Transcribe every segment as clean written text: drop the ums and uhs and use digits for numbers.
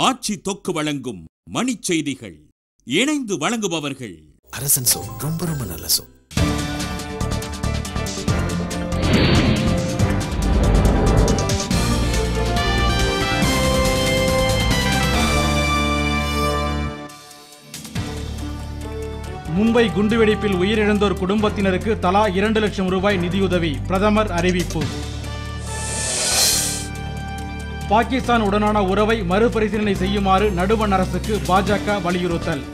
ஆட்சி தொக்கு வழங்கும் மணிச் செய்திகள். இணைந்து வழங்குபவர்கள் அரசன் சோ. ரொம்ப ரொம்ப நல்ல சோ. மும்பை குண்டுவெடிப்பில் உயிரிழந்தோர் குடும்பத்தினருக்கு தலா 2 லட்சம் ரூபாய் நிதியுதவி பிரதமர் அறிவிப்பு. பாகிஸ்தான் உடனான உறவை மறுபரிசீலனை செய்யுமாறு நடுவண் அரசுக்கு பாஜக வலியுறுத்தல்.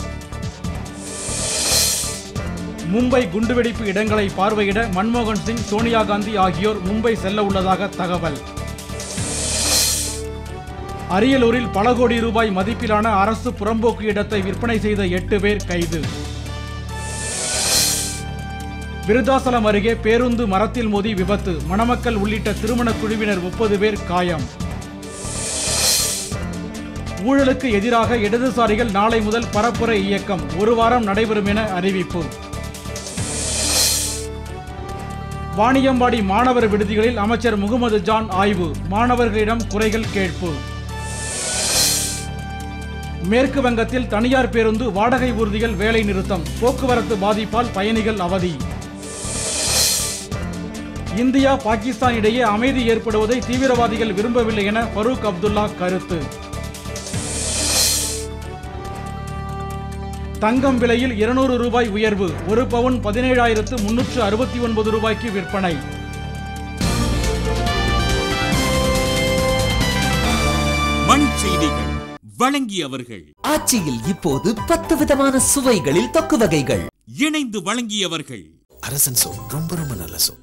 மும்பை குண்டுவெடிப்பு இடங்களை பார்வையிட மன்மோகன் சிங், சோனியா காந்தி ஆகியோர் மும்பை செல்ல உள்ளதாக தகவல். அரியலூரில் பல கோடி ரூபாய் மதிப்பிலான அரசு புறம்போக்கு இடத்தை விற்பனை செய்த 8 பேர் கைது. விருத்தாசலம் அருகே பேருந்து மரத்தில் மோதி விபத்து, மணமக்கள் உள்ளிட்ட திருமண குழுவினர் 30 பேர் காயம். ஊழலுக்கு எதிராக இடதுசாரிகள் நாளை முதல் பரப்புரை இயக்கம் 1 வாரம் நடைபெறும் என அறிவிப்பு. வாணியம்பாடி மாணவர் விடுதிகளில் அமைச்சர் முகமது ஜான் ஆய்வு, மாணவர்களிடம் குறைகள் கேட்பு. மேற்கு வங்கத்தில் தனியார் பேருந்து வாடகை ஊர்திகள் வேலை நிறுத்தம், போக்குவரத்து பாதிப்பால் பயணிகள் அவதி. இந்தியா பாகிஸ்தான் இடையே அமைதி ஏற்படுவதை தீவிரவாதிகள் விரும்பவில்லை என ஃபரூக் அப்துல்லா கருத்து. தங்கம் விலையில் 200 ரூபாய் உயர்வு, 1 பவுன் 17,369 ரூபாய்க்கு விற்பனை. மணிச் செய்திகள் வழங்கியவர்கள். ஆட்சியில் இப்போது 10 விதமான சுவைகளில் தொக்கு வகைகள். இணைந்து வழங்கியவர்கள் அரசன் சோ. ரொம்ப ரொம்ப நல்ல சோ.